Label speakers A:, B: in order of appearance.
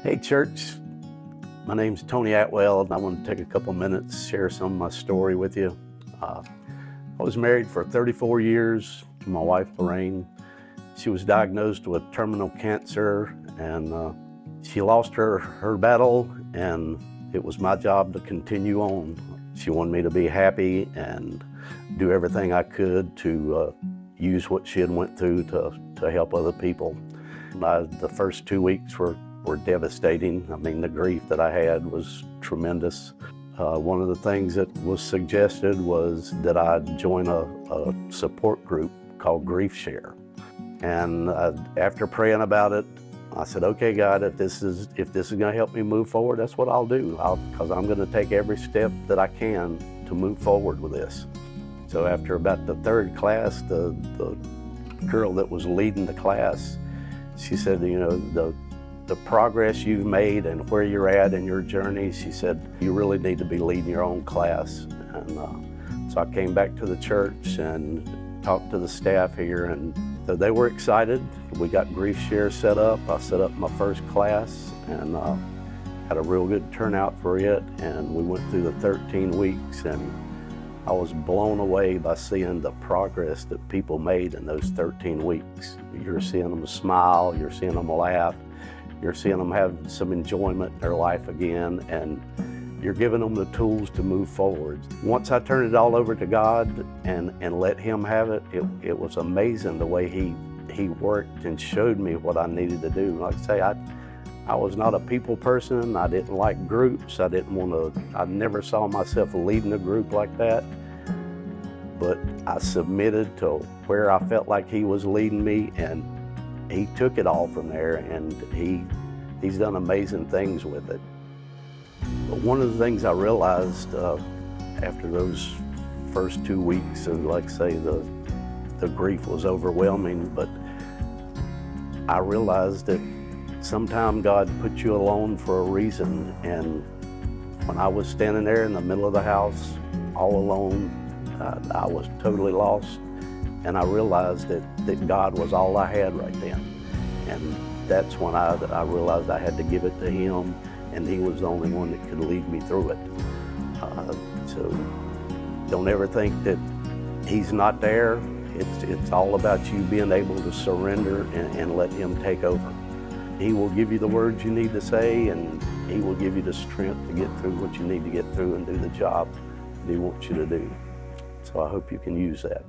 A: Hey church, my name's Tony Atwell, and I want to take a couple minutes to share some of my story with you. I was married for 34 years to my wife, Lorraine. She was diagnosed with terminal cancer, and she lost her battle, and it was my job to continue on. She wanted me to be happy and do everything I could to use what she had went through to help other people. The first 2 weeks were devastating. I mean, the grief that I had was tremendous. One of the things that was suggested was that I join a support group called GriefShare. And after praying about it, I said, okay, God, if this is gonna help me move forward, that's what I'll do, because I'm gonna take every step that I can to move forward with this. So after about the third class, the girl that was leading the class, she said, you know, the progress you've made and where you're at in your journey, she said, you really need to be leading your own class. And so I came back to the church and talked to the staff here, and so they were excited. We got GriefShare set up. I set up my first class and had a real good turnout for it. And we went through the 13 weeks, and I was blown away by seeing the progress that people made in those 13 weeks. You're seeing them smile, you're seeing them laugh, you're seeing them have some enjoyment in their life again, and you're giving them the tools to move forward. Once I turned it all over to God and let Him have it, it was amazing the way He worked and showed me what I needed to do. Like I say, I was not a people person. I didn't like groups. I never saw myself leading a group like that. But I submitted to where I felt like He was leading me, and He took it all from there, and He's done amazing things with it. But one of the things I realized after those first 2 weeks of, like say, the grief was overwhelming, but I realized that sometimes God puts you alone for a reason. And when I was standing there in the middle of the house, all alone, I was totally lost. And I realized that God was all I had right then. And that's when I realized I had to give it to Him, and He was the only one that could lead me through it. So don't ever think that He's not there. It's all about you being able to surrender and let Him take over. He will give you the words you need to say, and He will give you the strength to get through what you need to get through and do the job that He wants you to do. So I hope you can use that.